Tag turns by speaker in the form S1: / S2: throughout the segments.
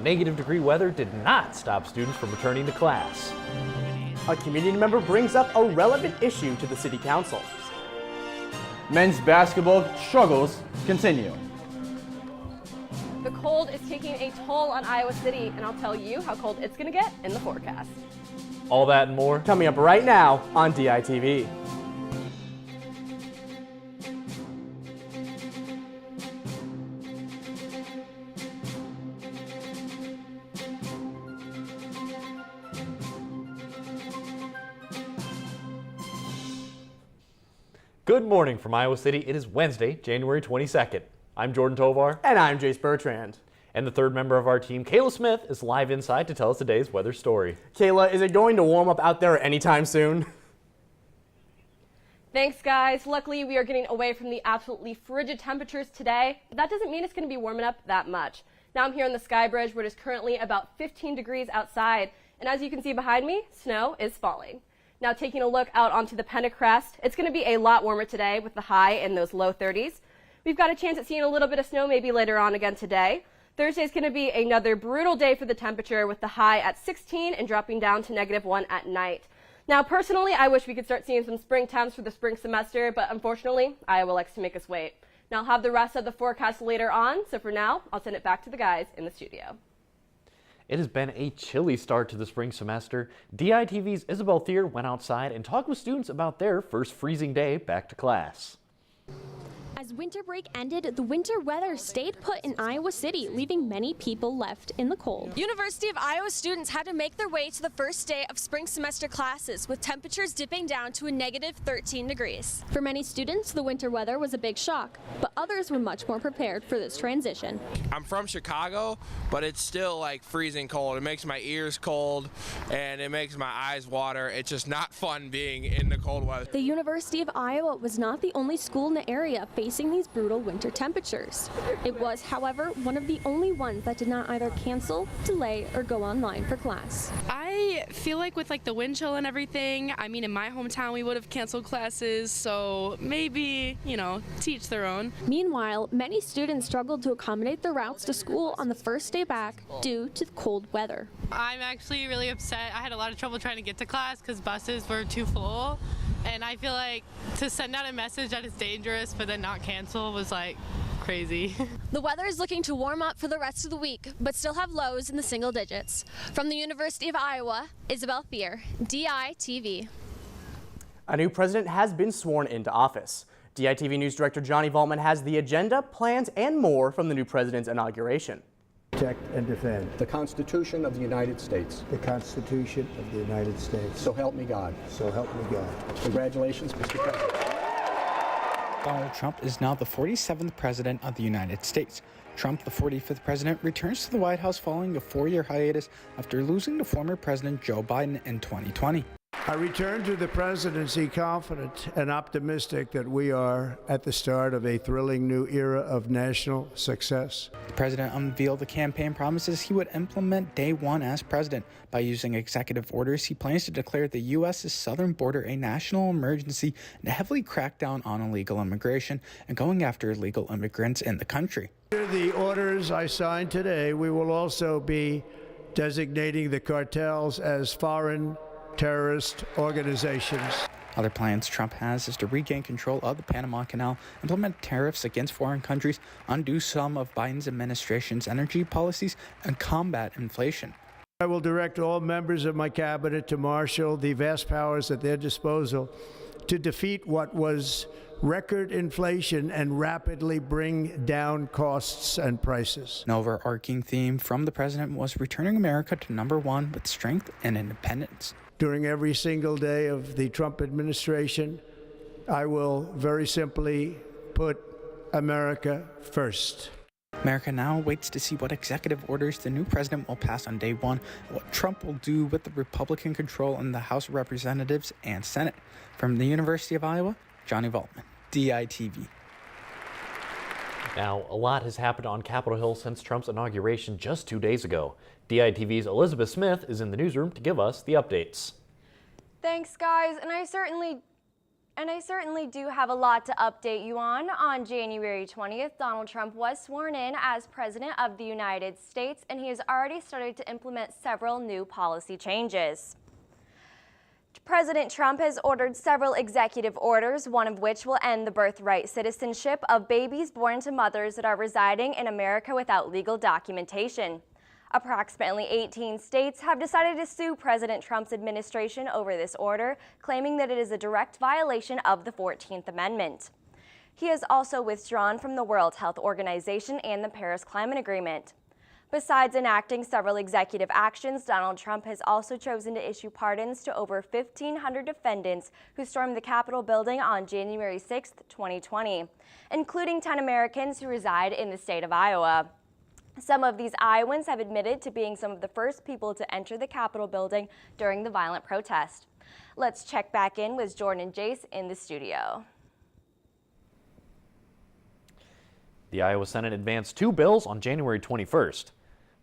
S1: Negative-degree weather did not stop students from returning to class.
S2: A community member brings up a relevant issue to the city council.
S3: Men's basketball struggles continue.
S4: The cold is taking a toll on Iowa City, and I'll tell you how cold it's going to get in the forecast.
S1: All that and more
S2: Coming up right now on DITV.
S1: Good morning from Iowa City. It is Wednesday, January 22nd. I'm Jordan Tovar.
S2: And I'm Jace Bertrand.
S1: And the third member of our team, Kayla Smith, is live inside to tell us today's weather story.
S2: Kayla, is it going to warm up out there anytime soon?
S4: Thanks, guys. Luckily, we are getting away from the absolutely frigid temperatures today, but that doesn't mean it's going to be warming up that much. Now I'm here on the Sky Bridge, where it is currently about 15 degrees outside, and as you can see behind me, snow is falling. Now taking a look out onto the Pentacrest, it's going to be a lot warmer today with the high in those low 30s. We've got a chance at seeing a little bit of snow maybe later on again today. Thursday is going to be another brutal day for the temperature with the high at 16 and dropping down to -1 at night. Now personally, I wish we could start seeing some spring temps for the spring semester, but unfortunately, Iowa likes to make us wait. Now I'll have the rest of the forecast later on, so for now, I'll send it back to the guys in the studio.
S1: It has been a chilly start to the spring semester. DITV's Isabel Thier went outside and talked with students about their first freezing day back to class.
S5: As winter break ended, the winter weather stayed put in Iowa City, leaving many people left in the cold.
S6: University of Iowa students had to make their way to the first day of spring semester classes, with temperatures dipping down to a -13 degrees.
S5: For many students, the winter weather was a big shock, but others were much more prepared for this transition.
S7: I'm from Chicago, but it's still like freezing cold. It makes my ears cold and it makes my eyes water. It's just not fun being in the cold weather.
S5: The University of Iowa was not the only school in the area facing these brutal winter temperatures. It was, however, one of the only ones that did not either cancel, delay, or go online for class.
S8: I feel like with the wind chill and everything, I mean, in my hometown we would have canceled classes, so maybe, to each their own.
S5: Meanwhile, many students struggled to accommodate their routes to school on the first day back due to the cold weather.
S9: I'm actually really upset. I had a lot of trouble trying to get to class because buses were too full. And I feel like to send out a message that it's dangerous but then not cancel was crazy.
S6: The weather is looking to warm up for the rest of the week, but still have lows in the single digits. From the University of Iowa, Isabel Thier, DITV.
S2: A new president has been sworn into office. DITV News Director Johnny Valtman has the agenda, plans, and more from the new president's inauguration.
S10: Protect and defend
S11: the Constitution of the United States.
S10: The Constitution of the United States.
S11: So help me God.
S10: So help me God.
S11: Congratulations, Mr. President.
S12: Donald Trump is now the 47th President of the United States. Trump, the 45th President, returns to the White House following a 4-year hiatus after losing to former President Joe Biden in 2020.
S10: I return to the presidency confident and optimistic that we are at the start of a thrilling new era of national success.
S12: The president unveiled the campaign promises he would implement day one as president. By using executive orders, he plans to declare the U.S.'s southern border a national emergency and heavily crack down on illegal immigration and going after illegal immigrants in the country.
S10: Under the orders I signed today, we will also be designating the cartels as foreign terrorist organizations.
S12: Other plans Trump has is to regain control of the Panama Canal, implement tariffs against foreign countries, undo some of Biden's administration's energy policies, and combat inflation.
S10: I will direct all members of my cabinet to marshal the vast powers at their disposal to defeat what was record inflation and rapidly bring down costs and prices.
S12: An overarching theme from the president was returning America to #1 with strength and independence.
S10: During every single day of the Trump administration, I will very simply put America first.
S12: America now waits to see what executive orders the new president will pass on day one and what Trump will do with the Republican control in the House of Representatives and Senate. From the University of Iowa, Johnny Valtman, DITV.
S1: Now, a lot has happened on Capitol Hill since Trump's inauguration just 2 days ago. DITV's Elizabeth Smith is in the newsroom to give us the updates.
S13: Thanks, guys, and I certainly And I certainly do have a lot to update you on. On January 20th, Donald Trump was sworn in as President of the United States, and he has already started to implement several new policy changes. President Trump has ordered several executive orders, one of which will end the birthright citizenship of babies born to mothers that are residing in America without legal documentation. Approximately 18 states have decided to sue President Trump's administration over this order, claiming that it is a direct violation of the 14th Amendment. He has also withdrawn from the World Health Organization and the Paris Climate Agreement. Besides enacting several executive actions, Donald Trump has also chosen to issue pardons to over 1,500 defendants who stormed the Capitol building on January 6, 2020, including 10 Americans who reside in the state of Iowa. Some of these Iowans have admitted to being some of the first people to enter the Capitol building during the violent protest. Let's check back in with Jordan and Jace in the studio.
S1: The Iowa Senate advanced 2 bills on January 21st.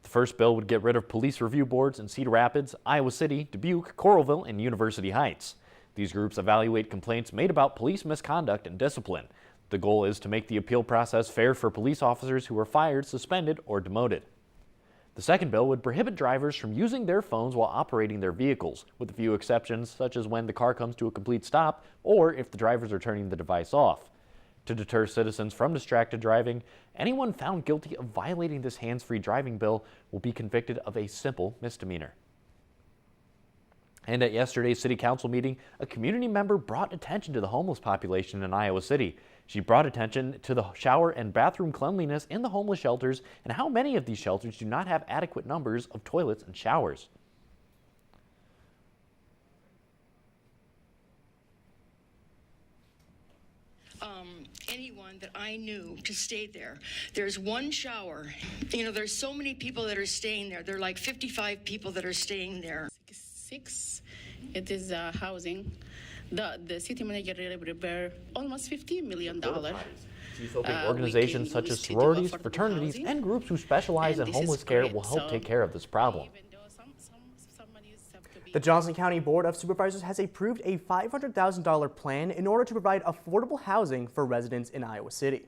S1: The first bill would get rid of police review boards in Cedar Rapids, Iowa City, Dubuque, Coralville, and University Heights. These groups evaluate complaints made about police misconduct and discipline. The goal is to make the appeal process fair for police officers who are fired, suspended, or demoted. The second bill would prohibit drivers from using their phones while operating their vehicles, with a few exceptions such as when the car comes to a complete stop or if the drivers are turning the device off. To deter citizens from distracted driving, anyone found guilty of violating this hands-free driving bill will be convicted of a simple misdemeanor. And at yesterday's city council meeting, a community member brought attention to the homeless population in Iowa City. She brought attention to the shower and bathroom cleanliness in the homeless shelters and how many of these shelters do not have adequate numbers of toilets and showers.
S14: Anyone that I knew to stay there. There's one shower. You know, there's so many people that are staying there. There are like 55 people that are staying there.
S15: 6, it is housing. The city manager really prepared almost $15 million.
S1: She's hoping organizations such as sororities, fraternities, and groups who specialize in homeless care will help take care of this problem.
S2: The Johnson County Board of Supervisors has approved a $500,000 plan in order to provide affordable housing for residents in Iowa City.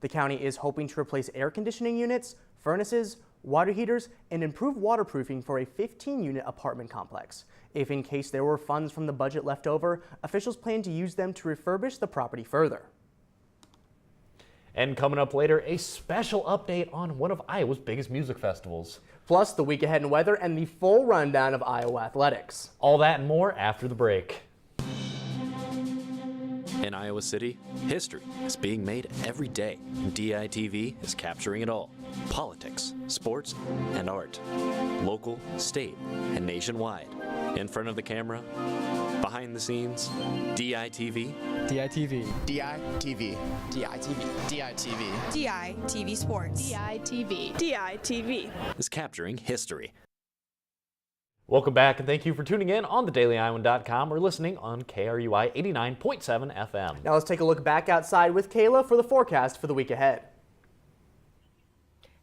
S2: The county is hoping to replace air conditioning units, furnaces, water heaters, and improve waterproofing for a 15-unit apartment complex. If in case there were funds from the budget left over, officials plan to use them to refurbish the property further.
S1: And coming up later, a special update on one of Iowa's biggest music festivals.
S2: Plus, the week ahead in weather and the full rundown of Iowa athletics.
S1: All that and more after the break.
S16: In Iowa City, history is being made every day. DITV is capturing it all. Politics, sports, and art. Local, state, and nationwide. In front of the camera, behind the scenes, DITV.
S17: DITV.
S18: DITV.
S17: DITV.
S18: DITV.
S19: DITV Sports.
S8: DITV.
S19: DITV.
S16: Is capturing history.
S1: Welcome back and thank you for tuning in on thedailyiowan.com or listening on KRUI 89.7 FM.
S2: Now let's take a look back outside with Kayla for the forecast for the week ahead.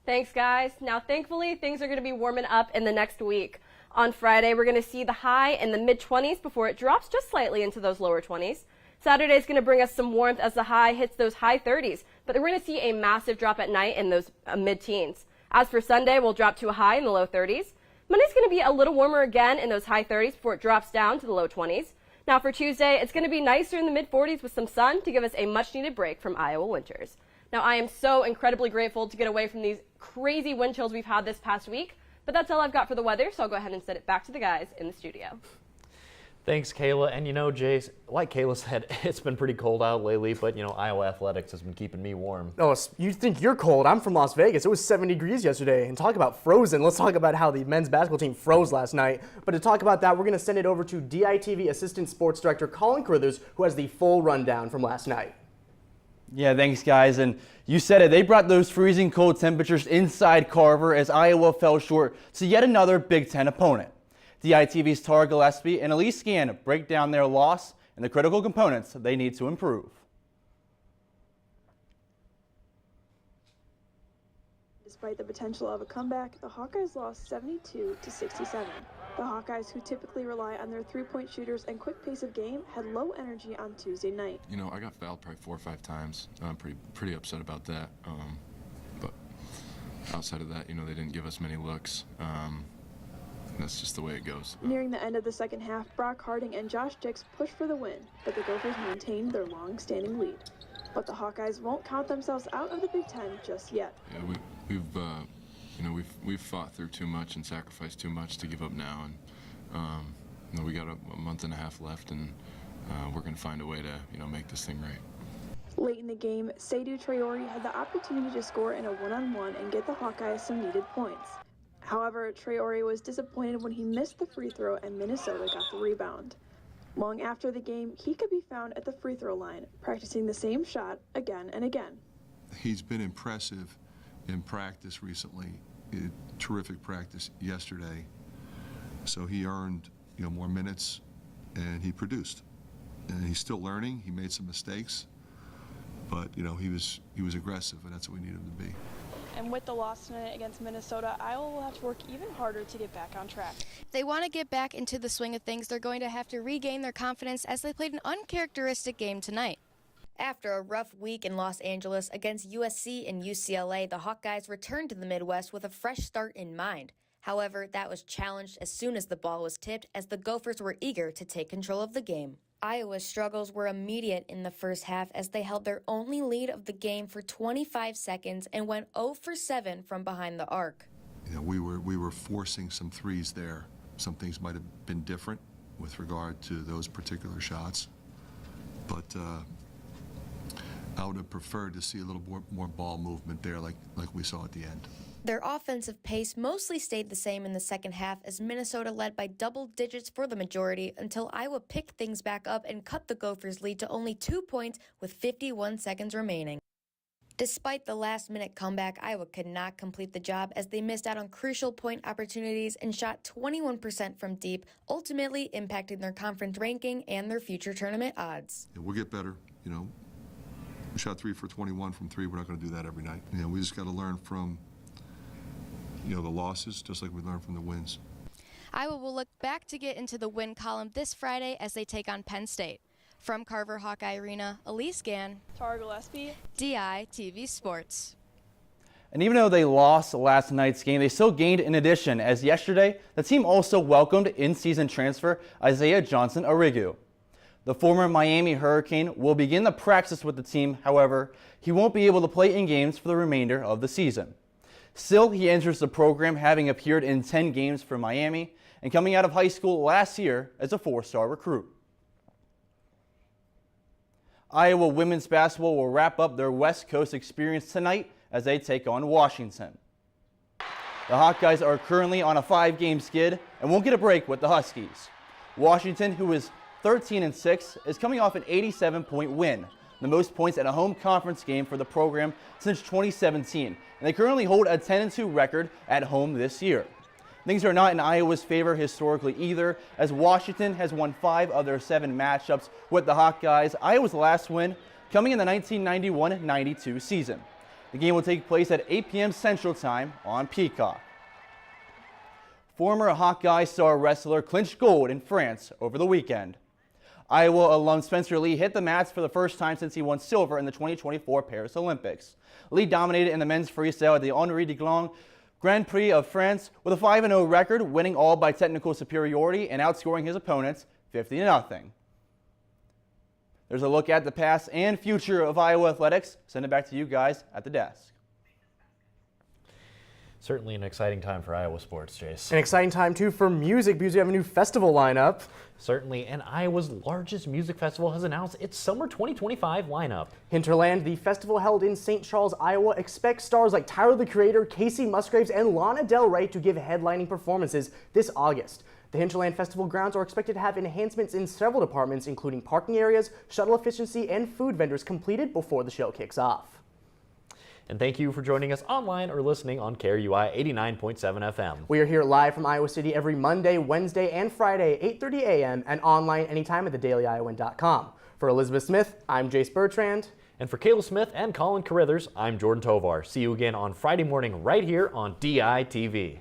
S4: Thanks, guys. Now, thankfully, things are going to be warming up in the next week. On Friday, we're going to see the high in the mid-20s before it drops just slightly into those lower 20s. Saturday is going to bring us some warmth as the high hits those high 30s, but we're going to see a massive drop at night in those mid-teens. As for Sunday, we'll drop to a high in the low 30s. Monday's going to be a little warmer again in those high 30s before it drops down to the low 20s. Now for Tuesday, it's going to be nicer in the mid-40s with some sun to give us a much-needed break from Iowa winters. Now, I am so incredibly grateful to get away from these crazy wind chills we've had this past week, but that's all I've got for the weather, so I'll go ahead and send it back to the guys in the studio.
S1: Thanks, Kayla. And you know, Jace, like Kayla said, it's been pretty cold out lately, but you know, Iowa athletics has been keeping me warm.
S2: Oh, you think you're cold? I'm from Las Vegas. It was 70 degrees yesterday. And talk about frozen. Let's talk about how the men's basketball team froze last night. But to talk about that, we're going to send it over to DITV Assistant Sports Director Colin Carruthers, who has the full rundown from last night.
S3: Yeah, thanks, guys. And you said it. They brought those freezing cold temperatures inside Carver as Iowa fell short to yet another Big Ten opponent. DITV's Tara Gillespie and Elise Scan break down their loss and the critical components they need to improve.
S17: despite the potential of a comeback, the Hawkeyes lost 72-67. The Hawkeyes, who typically rely on their three-point shooters and quick pace of game, had low energy on Tuesday night.
S20: You know, I got fouled probably 4 or 5 times. I'm pretty upset about that. But outside of that, you know, they didn't give us many looks. That's just the way it goes.
S17: Nearing the end of the second half, Brock Harding and Josh Dix pushed for the win, but the Gophers maintained their long-standing lead. But the Hawkeyes won't count themselves out of the Big Ten just yet.
S20: Yeah, we've fought through too much and sacrificed too much to give up now, and you know, we got a month and a half left, and we're going to find a way to make this thing right.
S17: Late in the game, Seydou Traore had the opportunity to score in a one-on-one and get the Hawkeyes some needed points. However, Traore was disappointed when he missed the free throw and Minnesota got the rebound. Long after the game, he could be found at the free throw line, practicing the same shot again and again.
S21: He's been impressive in practice recently. Terrific practice yesterday. So he earned, more minutes, and he produced. And he's still learning. He made some mistakes, but he was aggressive, and that's what we need him to be.
S17: And with the loss tonight against Minnesota, Iowa will have to work even harder to get back on track.
S6: If they want to get back into the swing of things, they're going to have to regain their confidence as they played an uncharacteristic game tonight.
S22: After a rough week in Los Angeles against USC and UCLA, the Hawkeyes returned to the Midwest with a fresh start in mind. However, that was challenged as soon as the ball was tipped, as the Gophers were eager to take control of the game. Iowa's struggles were immediate in the first half as they held their only lead of the game for 25 seconds and went 0 for 7 from behind the arc.
S21: We were forcing some threes there. Some things might have been different with regard to those particular shots, but I would have preferred to see a little more ball movement there like we saw at the end.
S22: Their offensive pace mostly stayed the same in the second half as Minnesota led by double digits for the majority until Iowa picked things back up and cut the Gophers' lead to only 2 points with 51 seconds remaining. Despite the last-minute comeback, Iowa could not complete the job as they missed out on crucial point opportunities and shot 21% from deep, ultimately impacting their conference ranking and their future tournament odds.
S21: Yeah, we'll get better, We shot 3 for 21 from 3. We're not going to do that every night. We just got to learn from the losses, just like we learned from the wins.
S6: Iowa will look back to get into the win column this Friday as they take on Penn State. From Carver Hawkeye Arena, Elise Gann,
S17: Tara Gillespie,
S6: DITV Sports.
S3: And even though they lost last night's game, they still gained in addition, as yesterday, the team also welcomed in-season transfer Isaiah Johnson-Arigu. The former Miami Hurricane will begin the practice with the team. However, he won't be able to play in games for the remainder of the season. Still, he enters the program having appeared in 10 games for Miami and coming out of high school last year as a 4-star recruit. Iowa women's basketball will wrap up their West Coast experience tonight as they take on Washington. The Hawkeyes are currently on a 5-game skid and won't get a break with the Huskies. Washington, who is 13-6, is coming off an 87-point win, the most points at a home conference game for the program since 2017, and they currently hold a 10-2 record at home this year. Things are not in Iowa's favor historically either, as Washington has won 5 of their 7 matchups with the Hawkeyes, Iowa's last win coming in the 1991-92 season. The game will take place at 8 p.m. Central Time on Peacock. Former Hawkeye star wrestler clinched gold in France over the weekend. Iowa alum Spencer Lee hit the mats for the first time since he won silver in the 2024 Paris Olympics. Lee dominated in the men's freestyle at the Henri Deglon Grand Prix of France with a 5-0 record, winning all by technical superiority and outscoring his opponents 50-0. There's a look at the past and future of Iowa athletics. Send it back to you guys at the desk.
S1: Certainly an exciting time for Iowa sports, Jace.
S2: An exciting time, too, for music because we have a new festival lineup.
S1: Certainly, and Iowa's largest music festival has announced its summer 2025 lineup.
S2: Hinterland, the festival held in St. Charles, Iowa, expects stars like Tyler, the Creator, Casey Musgraves, and Lana Del Rey to give headlining performances this August. The Hinterland Festival grounds are expected to have enhancements in several departments, including parking areas, shuttle efficiency, and food vendors completed before the show kicks off.
S1: And thank you for joining us online or listening on KRUI 89.7 FM.
S2: We are here live from Iowa City every Monday, Wednesday, and Friday, 8:30 a.m. and online anytime at thedailyiowans.com. For Elizabeth Smith, I'm Jace Bertrand.
S1: And for Kayla Smith and Colin Carithers, I'm Jordan Tovar. See you again on Friday morning right here on DITV.